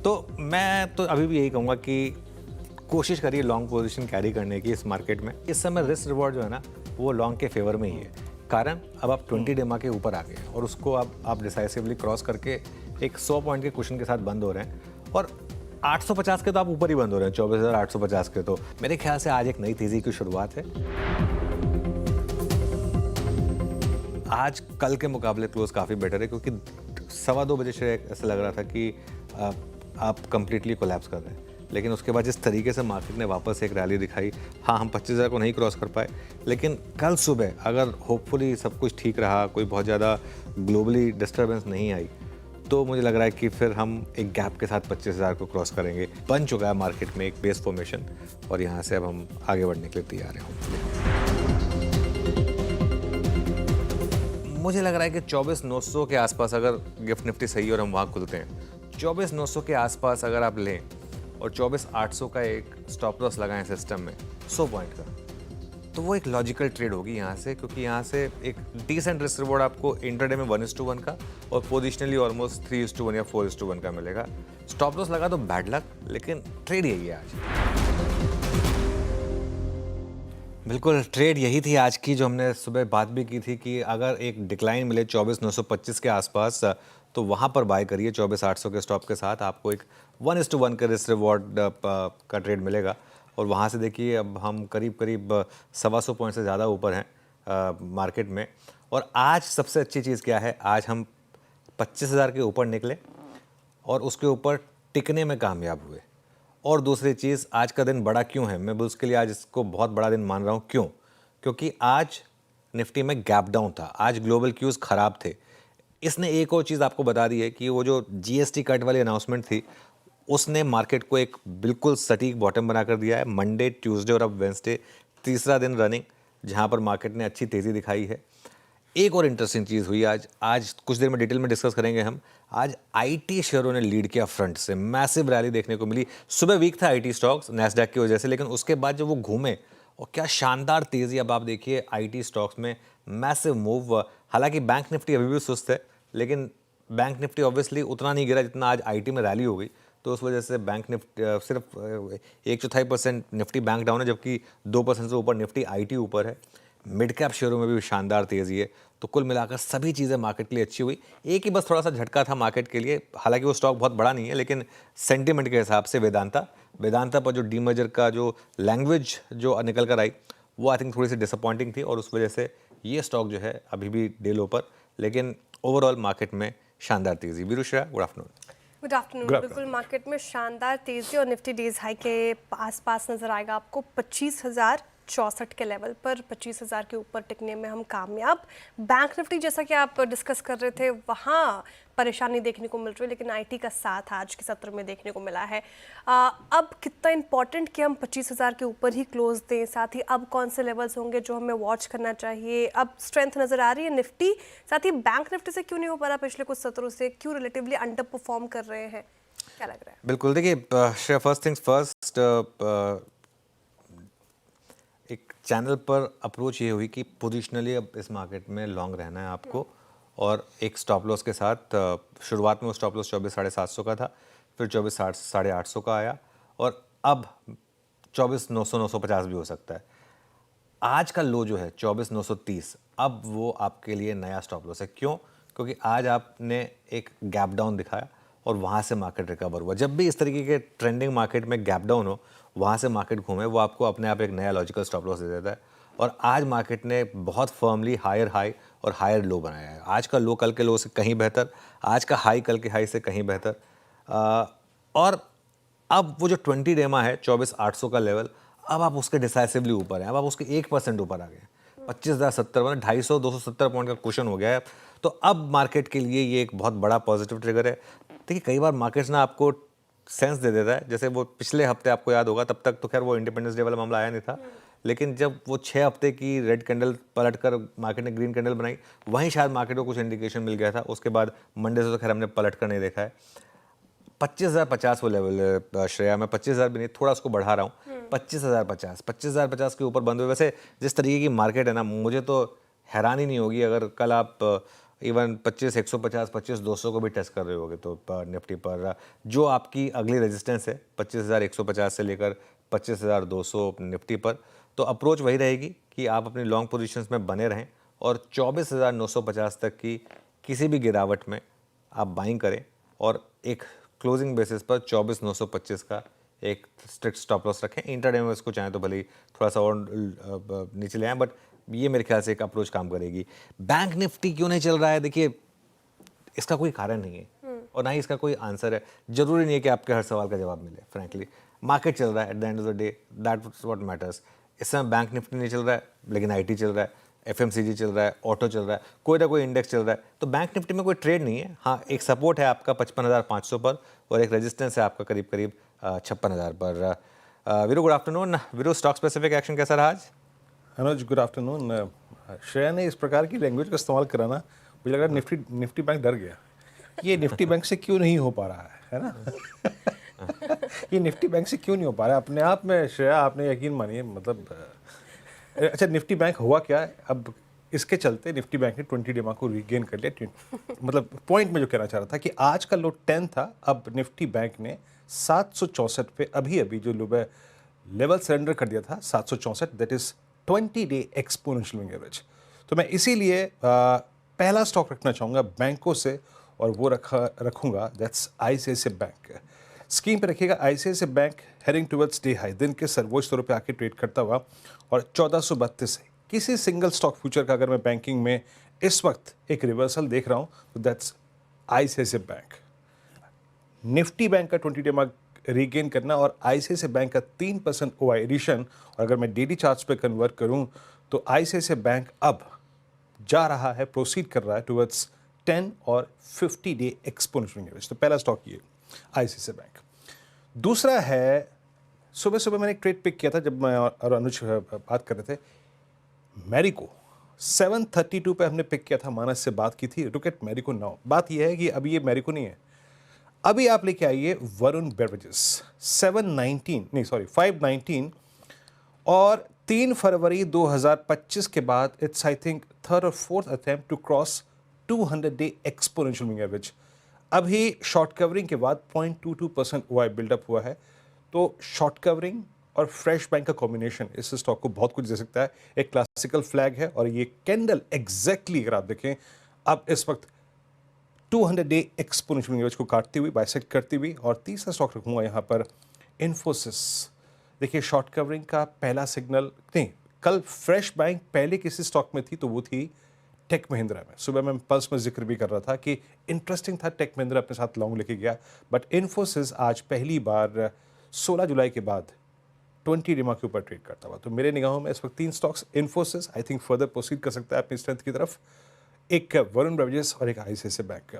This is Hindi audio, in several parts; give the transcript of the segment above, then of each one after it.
तो मैं तो अभी भी यही कहूँगा कि कोशिश करिए लॉन्ग पोजीशन कैरी करने की इस मार्केट में। इस समय रिस्क रिवॉर्ड जो है ना वो लॉन्ग के फेवर में ही है। कारण अब आप 20 डेमा के ऊपर आ गए हैं और उसको आप डिसाइसिवली क्रॉस करके एक 100 पॉइंट के कुशन के साथ बंद हो रहे हैं और 850 के तो आप ऊपर ही बंद हो रहे हैं, 24,850 के। तो मेरे ख्याल से आज एक नई तेजी की शुरुआत है। आज कल के मुकाबले क्लोज काफ़ी बेटर है क्योंकि 2:15 बजे से ऐसा लग रहा था कि आप कंप्लीटली कोलैप्स कर रहे हैं, लेकिन उसके बाद जिस तरीके से मार्केट ने वापस एक रैली दिखाई, हाँ हम 25,000 को नहीं क्रॉस कर पाए, लेकिन कल सुबह अगर होपफुली सब कुछ ठीक रहा, कोई बहुत ज़्यादा ग्लोबली डिस्टर्बेंस नहीं आई, तो मुझे लग रहा है कि फिर हम एक गैप के साथ 25,000 को क्रॉस करेंगे। बन चुका है मार्केट में एक बेस फॉर्मेशन और यहाँ से अब हम आगे बढ़ने के लिए तैयार हैं होपफुली। मुझे लग रहा है कि 24,900 के आसपास अगर गिफ्ट निफ्टी सही है और हम वहाँ खुलते हैं, 24,900 के आसपास अगर आप लें और 24,800 का एक स्टॉप लॉस लगाएं सिस्टम में 100 पॉइंट का, तो वो एक लॉजिकल ट्रेड होगी यहाँ से, क्योंकि यहाँ से एक डिसेंट रिस्क रिवॉर्ड आपको इंट्राडे में 1:1 का और पोजिशनली ऑलमोस्ट 3:1 या 4:1 का मिलेगा। स्टॉप लॉस लगा तो बैड लक, लेकिन ट्रेड यही है आज। बिल्कुल, ट्रेड यही थी आज की, जो हमने सुबह बात भी की थी कि अगर एक डिक्लाइन मिले 24,925 के आसपास, तो वहाँ पर बाय करिए 24,800 के स्टॉप के साथ। आपको एक 1:1 का रिस्क रिवॉर्ड का ट्रेड मिलेगा और वहाँ से देखिए अब हम करीब 125 पॉइंट से ज़्यादा ऊपर हैं मार्केट में। और आज सबसे अच्छी चीज़ क्या है, आज हम 25,000 के ऊपर निकले और उसके ऊपर टिकने में कामयाब हुए। और दूसरी चीज़, आज का दिन बड़ा क्यों है, मैं बुल्स के लिए आज इसको बहुत बड़ा दिन मान रहा हूँ। क्यों? क्योंकि आज निफ्टी में गैप डाउन था, आज ग्लोबल क्यूज़ ख़राब थे। इसने एक और चीज़ आपको बता दी है कि वो जो जीएसटी कट वाली अनाउंसमेंट थी, उसने मार्केट को एक बिल्कुल सटीक बॉटम बना कर दिया है। मंडे, ट्यूसडे और अब वेंसडे, तीसरा दिन रनिंग जहाँ पर मार्केट ने अच्छी तेज़ी दिखाई है। एक और इंटरेस्टिंग चीज़ हुई आज कुछ देर में डिटेल में डिस्कस करेंगे हम। आज आईटी शेयरों ने लीड किया, फ्रंट से मैसिव रैली देखने को मिली। सुबह वीक था आईटी स्टॉक्स नैस्डैक की वजह से, लेकिन उसके बाद जब वो घूमे और क्या शानदार तेज़ी, अब आप देखिए आईटी स्टॉक्स में मैसिव मूव। हालांकि बैंक निफ्टी अभी भी सुस्त है, लेकिन बैंक निफ्टी ऑब्वियसली उतना नहीं गिरा जितना आज आईटी में रैली हो गई, तो उस वजह से बैंक निफ्टी सिर्फ 1/4% निफ्टी बैंक डाउन है, जबकि 2% से ऊपर निफ्टी आईटी ऊपर है। मिड कैप शेयरों में भी शानदार तेज़ी है। तो कुल मिलाकर सभी चीज़ें मार्केट के लिए अच्छी हुई। एक ही बस थोड़ा सा झटका था मार्केट के लिए, हालांकि वो स्टॉक बहुत बड़ा नहीं है, लेकिन सेंटिमेंट के हिसाब से वेदांता पर जो डीमर्जर का जो लैंग्वेज जो निकल कर आई, वो आई थिंक थोड़ी सी डिसअपॉइंटिंग थी और उस वजह से ये स्टॉक जो है अभी भी डे लो पर, लेकिन ओवरऑल मार्केट में शानदार तेज़ी। वीरूश्रा, गुड आफ्टरनून। Good afternoon. बिल्कुल, मार्केट में शानदार तेजी और निफ्टी डेज हाई के पास नजर आएगा आपको 25,064 के लेवल पर। 25,000 के ऊपर टिकने में हम कामयाब। बैंक निफ्टी जैसा कि आप डिस्कस कर रहे थे, वहाँ परेशानी देखने को मिल रही है, लेकिन आईटी का साथ आज के सत्र में देखने को मिला है। अब कितना इंपॉर्टेंट कि हम 25,000 के ऊपर ही क्लोज दें, साथ ही अब कौन से लेवल्स होंगे जो हमें वॉच करना चाहिए? अब स्ट्रेंथ नज़र आ रही है निफ्टी, साथ ही बैंक निफ्टी से क्यों नहीं हो पा रहा पिछले कुछ सत्रों से, क्यों रिलेटिवली अंडर परफॉर्म कर रहे हैं, क्या लग रहा है? बिल्कुल, देखिए फर्स्ट थिंग्स फर्स्ट, एक चैनल पर अप्रोच ये हुई कि पोजिशनली अब इस मार्केट में लॉन्ग रहना है आपको, और एक स्टॉप लॉस के साथ शुरुआत में वो स्टॉप लॉस 24,750 का था, फिर 24,850 का आया और अब 24,900 950 भी हो सकता है। आज का लो जो है 24,930, अब वो आपके लिए नया स्टॉप लॉस है। क्यों? क्योंकि आज आपने एक गैप डाउन दिखाया और वहाँ से मार्केट रिकवर हुआ। जब भी इस तरीके के ट्रेंडिंग मार्केट में गैप डाउन हो, वहाँ से मार्केट घूमे, वो आपको अपने आप एक नया लॉजिकल स्टॉप लॉस दे देता है। और आज मार्केट ने बहुत फर्मली हायर हाई और हायर लो बनाया है। आज का लो कल के लो से कहीं बेहतर, आज का हाई कल के हाई से कहीं बेहतर। और अब वो जो 20 डेमा है 24,800 का लेवल, अब आप उसके डिसाइसिवली ऊपर हैं, अब आप उसके 1% ऊपर आ गए हैं। 25,070 मतलब 250-270 पॉइंट का क्वेश्चन हो गया है। तो अब मार्केट के लिए ये एक बहुत बड़ा पॉजिटिव ट्रिगर है। देखिए, कई बार मार्केट्स ना आपको सेंस दे देता है, जैसे वो पिछले हफ्ते आपको याद होगा, तब तक तो खैर वो इंडिपेंडेंस डे वाला मामला आया नहीं था, लेकिन जब वो 6 हफ्ते की रेड कैंडल पलट कर मार्केट ने ग्रीन कैंडल बनाई, वहीं शायद मार्केट को कुछ इंडिकेशन मिल गया था। उसके बाद मंडे से तो खैर हमने पलट कर नहीं देखा है। 25,050 वो लेवल है श्रेया, मैं 25,000 भी नहीं, थोड़ा उसको बढ़ा रहा हूँ, 25,050 के ऊपर बंद हुए। वैसे जिस तरीके की मार्केट है ना, मुझे तो हैरानी नहीं होगी अगर कल आप इवन 25 150 25 200 को भी टेस्ट कर रहे होगे। तो निफ्टी पर जो आपकी अगली रेजिस्टेंस है 25,150 से लेकर 25,200 निफ्टी पर, तो अप्रोच वही रहेगी कि आप अपनी लॉन्ग पोजीशंस में बने रहें और 24,950 तक की किसी भी गिरावट में आप बाइंग करें और एक क्लोजिंग बेसिस पर 24,925 का एक स्ट्रिक्ट स्टॉप लॉस रखें। इंटरडे में इसको चाहें तो भले ही थोड़ा सा और नीचे ले आएँ, बट ये मेरे ख्याल से एक अप्रोच काम करेगी। बैंक निफ्टी क्यों नहीं चल रहा है, देखिए इसका कोई कारण नहीं है और ना ही इसका कोई आंसर है। जरूरी नहीं है कि आपके हर सवाल का जवाब मिले। फ्रैंकली मार्केट चल रहा है, at the end of the day that's what matters. इस समय बैंक निफ्टी नहीं चल रहा है, लेकिन आईटी चल रहा है, एफएमसीजी चल रहा है, ऑटो चल रहा है, कोई ना कोई इंडेक्स चल रहा है। तो बैंक निफ्टी में कोई ट्रेड नहीं है। हाँ, एक सपोर्ट है आपका 55,500 पर और एक रेजिस्टेंस है आपका करीब करीब 56,000 पर। Veeru, good afternoon. Veeru, stock specific action कैसा रहा आज? अनुज, गुड आफ्टरनून। श्रेया ने इस प्रकार की लैंग्वेज का इस्तेमाल करा ना, मुझे लग रहा है निफ्टी बैंक डर गया। ये निफ्टी बैंक से क्यों नहीं हो पा रहा है ना? ये निफ्टी बैंक से क्यों नहीं हो पा रहा है अपने आप में? श्रेया, आपने यकीन मानिए, मतलब अच्छा, निफ्टी बैंक हुआ क्या है अब? इसके चलते निफ्टी बैंक ने 20 डे को रीगेन कर लिया। मतलब पॉइंट में जो कहना चाह रहा था कि आज का लो 10 था, अब निफ्टी बैंक ने 764 पे अभी जो लो लेवल सरेंडर कर दिया था 764, that is 20 day exponential moving average. तो मैं इसीलिए पहला स्टॉक रखना चाहूँगा बैंकों से, और वो रखूँगा दैट्स आईसीआईसीआई बैंक। स्कीम पे रखिएगा ICICI bank heading towards day high, दिन के सर्वोच्च स्तरों पे आके ट्रेड करता हुआ, और 1432 से किसी सिंगल स्टॉक फ्यूचर का अगर मैं बैंकिंग में इस वक्त एक रिवर्सल देख रहा हूँ तो that's ICICI bank. Nifty bank का 20 डे मार्क रीगेन करना और आईसीआईसीआई बैंक का 3% ओआई एडिशन, और अगर मैं डेली चार्ट्स पे कन्वर्ट करूं तो आईसीआईसीआई बैंक अब जा रहा है, प्रोसीड कर रहा है टुवर्ड्स 10 और 50 डे एक्सपोनेंशियल एवरेज। तो पहला स्टॉक ये आईसीआईसीआई बैंक। दूसरा है, सुबह सुबह मैंने एक ट्रेड पिक किया था जब मैं और अनुज बात कर रहे थे, मैरिको 732 पे हमने पिक किया था, मानस से बात की थी, लुक एट मैरिको नाउ। बात यह है कि अभी ये मैरिको नहीं है, अभी आप लेके आइए वरुण बेवरेजेस 519, और 3 फरवरी 2025 के बाद इट्स आई थिंक थर्ड और fourth attempt to cross 200 day exponential moving average. अभी शॉर्ट कवरिंग के बाद 0.22% ओआई बिल्डअप हुआ है। तो शॉर्ट कवरिंग और फ्रेश बैंक का कॉम्बिनेशन इस स्टॉक को बहुत कुछ दे सकता है। एक क्लासिकल फ्लैग है और ये कैंडल एग्जैक्टली अगर आप देखें अब इस वक्त 200 डे एक्सपोनेंशियल मूविंग एवरेज को काटती हुई, बाइसेक्ट करती हुई। और तीसरा स्टॉक रखूंगा यहाँ पर इन्फोसिस। देखिए, शॉर्ट कवरिंग का पहला सिग्नल नहीं, कल फ्रेश बैंक पहले किसी स्टॉक में थी तो वो थी टेक महिंद्रा में। सुबह मैं पल्स में जिक्र भी कर रहा था कि इंटरेस्टिंग था, टेक महिंद्रा अपने साथ लॉन्ग लेके गया, बट इन्फोसिस आज पहली बार 16 जुलाई के बाद 20 डिमा के ऊपर ट्रेड करता हुआ। तो मेरे निगाहों में इस वक्त 3 stocks, Infosys I think further proceed कर सकता है अपनी स्ट्रेंथ की तरफ, एक वरुण बेवरेजेस और एक आईसीआईसीआई बैंक का।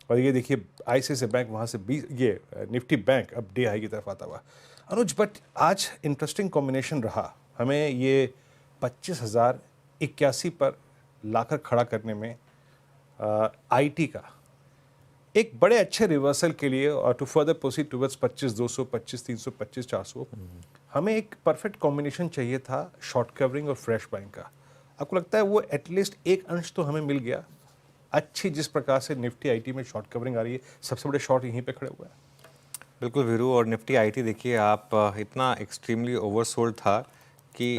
और ये देखिए आईसीआईसीआई बैंक वहाँ से 20, ये निफ्टी बैंक अब डे हाई की तरफ आता हुआ। अनुज, बट आज इंटरेस्टिंग कॉम्बिनेशन रहा, हमें ये 25,081 पर लाकर खड़ा करने में आईटी का एक बड़े अच्छे रिवर्सल के लिए, और टू फर्दर प्रोसीड टुवर्ड्स 25,200, 25,300, 25,400 हमें एक परफेक्ट कॉम्बिनेशन चाहिए था शॉर्ट कवरिंग और फ्रेश बैंक का। आपको लगता है वो एटलीस्ट एक अंश तो हमें मिल गया? अच्छी जिस प्रकार से निफ्टी आईटी में शॉर्ट कवरिंग आ रही है, सबसे बड़े शॉर्ट यहीं पे खड़े हुए हैं। बिल्कुल वीरू, और निफ्टी आईटी देखिए आप इतना एक्सट्रीमली ओवरसोल्ड था कि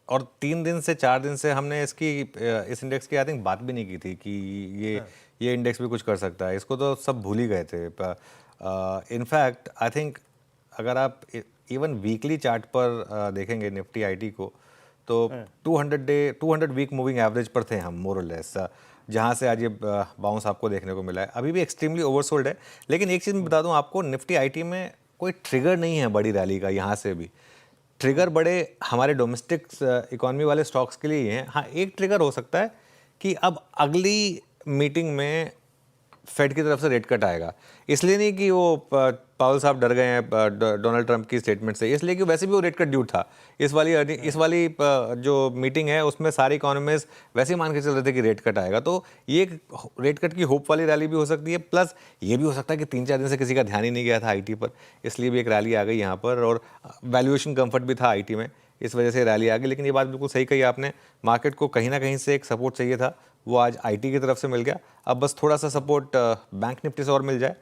और 3 दिन से 4 दिन से हमने इस इंडेक्स की आई थिंक बात भी नहीं की थी कि ये इंडेक्स भी कुछ कर सकता है। इसको तो सब भूल ही गए थे। इनफैक्ट आई थिंक अगर आप इवन वीकली चार्ट पर देखेंगे निफ्टी आईटी को, तो 200 वीक मूविंग एवरेज पर थे हम मोर और लेस, जहाँ से आज ये बाउंस आपको देखने को मिला है। अभी भी एक्सट्रीमली ओवरसोल्ड है, लेकिन एक चीज़ मैं बता दूं आपको, निफ्टी आईटी में कोई ट्रिगर नहीं है बड़ी रैली का। यहाँ से भी ट्रिगर बड़े हमारे डोमेस्टिक इकोनॉमी वाले स्टॉक्स के लिए ही हैं। हाँ, एक ट्रिगर हो सकता है कि अब अगली मीटिंग में फेड की तरफ से रेट कट आएगा। इसलिए नहीं कि वो पावल साहब डर गए हैं डोनाल्ड ट्रंप की स्टेटमेंट से, इसलिए कि वैसे भी वो रेट कट ड्यू था। इस वाली जो मीटिंग है उसमें सारी इकोनॉमिस्ट वैसे ही मान के चल रहे थे कि रेट कट आएगा। तो ये रेट कट की होप वाली रैली भी हो सकती है, प्लस ये भी हो सकता है कि 3-4 दिन से किसी का ध्यान ही नहीं गया था आईटी पर, इसलिए भी एक रैली आ गई यहाँ पर। और वैल्यूएशन कंफर्ट भी था आईटी में, इस वजह से रैली आ गई। लेकिन ये बात बिल्कुल सही कही आपने, मार्केट को कहीं ना कहीं से एक सपोर्ट चाहिए था वो आज आईटी की तरफ से मिल गया। अब बस थोड़ा सा सपोर्ट बैंक निफ्टी से और मिल जाए।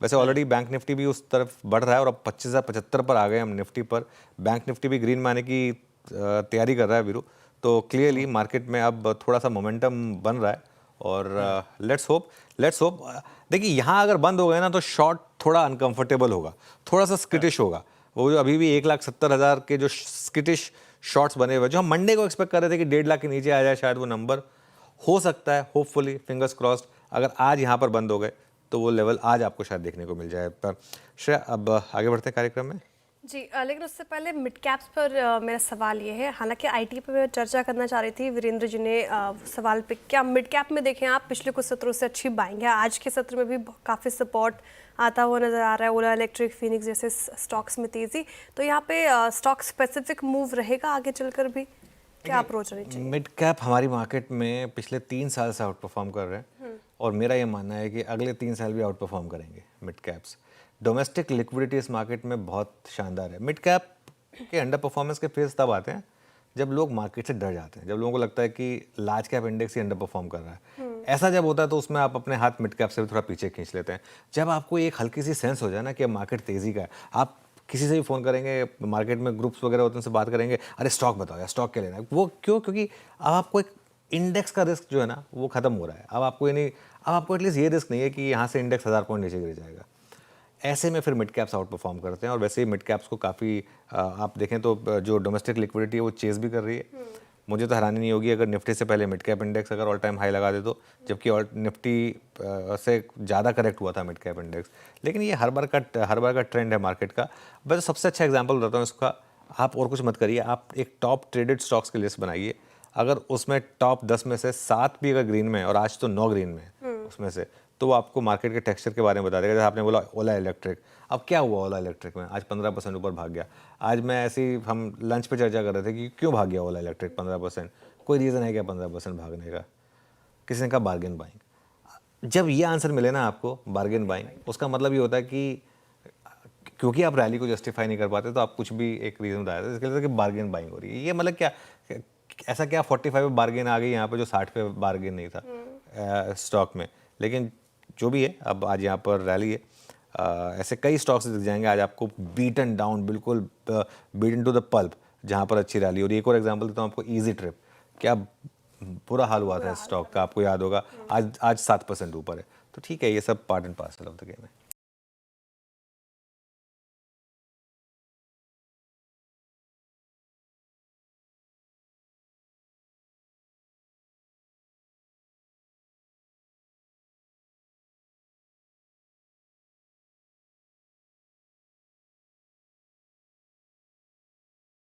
वैसे ऑलरेडी बैंक निफ्टी भी उस तरफ बढ़ रहा है और अब 25,075 पर आ गए हम निफ्टी पर। बैंक निफ्टी भी ग्रीन में आने की तैयारी कर रहा है वीरू। तो क्लियरली मार्केट में अब थोड़ा सा मोमेंटम बन रहा है और लेट्स होप देखिए यहाँ अगर बंद हो गए ना तो शॉर्ट थोड़ा अनकंफर्टेबल होगा, थोड़ा सा स्किटिश होगा। वो जो अभी भी 1,70,000 के जो स्किटिश शॉर्ट्स बने हुए जो हम मंडे को एक्सपेक्ट कर रहे थे कि 1.5 लाख के नीचे आ जाए शायद वो नंबर, हो सकता है होपफुली फिंगर्स क्रॉस्ड अगर आज यहाँ पर बंद हो गए तो वो लेवल आज आपको शायद देखने को मिल जाए। पर श्रेया अब आगे बढ़ते हैं कार्यक्रम में। जी लेकिन उससे पहले मिड कैप्स पर मेरा सवाल ये है, हालांकि आईटी पे मैं चर्चा करना चाह रही थी, वीरेंद्र जी ने सवाल पिक किया। मिड कैप में देखें आप पिछले कुछ सत्रों से अच्छी बाइंग है, आज के सत्र में भी काफ़ी सपोर्ट आता हुआ नज़र आ रहा है। ओला इलेक्ट्रिक, फिनिक्स जैसे स्टॉक्स में तेज़ी, तो यहाँ पे स्टॉक स्पेसिफिक मूव रहेगा आगे चलकर भी, क्या अप्रोच रहनी चाहिए? मिड कैप हमारी मार्केट में पिछले 3 साल से आउट परफॉर्म कर रहे हैं और मेरा ये मानना है कि अगले 3 साल भी आउट परफॉर्म करेंगे मिड कैप्स। डोमेस्टिक लिक्विडिटी इस मार्केट में बहुत शानदार है। मिड कैप के अंडर परफॉर्मेंस के फेज तब आते हैं जब लोग मार्केट से डर जाते हैं, जब लोगों को लगता है कि लार्ज कैप इंडेक्स ही अंडर परफॉर्म कर रहा है। ऐसा जब होता है तो उसमें आप अपने हाथ मिड कैप से भी थोड़ा पीछे खींच लेते हैं। जब आपको एक हल्की सी सेंस हो जाए ना कि अब मार्केट तेज़ी का है, आप किसी से भी फ़ोन करेंगे, मार्केट में ग्रुप्स वगैरह होते हैं, उनसे बात करेंगे, अरे स्टॉक बताओ यार, स्टॉक क्या लेना है। वो क्यों? क्योंकि अब आपको एक इंडेक्स का रिस्क जो है ना वो खत्म हो रहा है। अब आपको एटलीस्ट ये रिस्क नहीं है कि यहाँ से इंडेक्स 1000 पॉइंट नीचे गिर जाएगा। ऐसे में फिर मिड कैप्स आउट परफॉर्म करते हैं और वैसे ही मिड कैप्स को काफ़ी आप देखें तो जो डोमेस्टिक लिक्विडिटी है वो चेज भी कर रही है। मुझे तो हैरानी नहीं होगी अगर निफ्टी से पहले मिड कैप इंडेक्स अगर ऑल टाइम हाई लगा दे तो, जबकि निफ्टी से ज़्यादा करेक्ट हुआ था मिड कैप इंडेक्स। लेकिन ये हर बार का ट्रेंड है मार्केट का। मैं तो सबसे अच्छा एग्जांपल बताता हूँ इसका, आप और कुछ मत करिए, आप एक टॉप ट्रेडेड स्टॉक्स की लिस्ट बनाइए, अगर उसमें टॉप 10 में से 7 भी अगर ग्रीन में है और आज तो 9 ग्रीन में है उसमें से, तो वो आपको मार्केट के टेक्सचर के बारे में बता देगा। जैसे आपने बोला ओला इलेक्ट्रिक, अब क्या हुआ ओला इलेक्ट्रिक में? आज 15% ऊपर भाग गया। आज मैं ऐसी हम लंच पे चर्चा कर रहे थे कि क्यों भाग गया ओला इलेक्ट्रिक 15%, कोई रीज़न है क्या 15% भागने का? किसी ने कहा बार्गेन बाइंग। जब ये आंसर मिले ना आपको बार्गेन बाइंग, उसका मतलब ये होता है कि क्योंकि आप रैली को जस्टिफाई नहीं कर पाते तो आप कुछ भी एक रीज़न बताया था, इसके लिए कि बार्गेन बाइंग हो रही है। ये मतलब क्या, ऐसा क्या 45 पे बार्गेन आ गई यहाँ पे जो 60 पे बार्गेन नहीं था स्टॉक में। लेकिन जो भी है, अब आज यहाँ पर रैली है। ऐसे कई स्टॉक्स दिख जाएंगे आज आपको बीटन डाउन, बिल्कुल बीटन टू द पल्प, जहाँ पर अच्छी रैली। और एक और एग्जांपल देता हूँ आपको, इजी ट्रिप, क्या बुरा हाल हुआ था स्टॉक का, आपको याद होगा। आज 7% ऊपर है। तो ठीक है, ये सब part and parcel of the game है।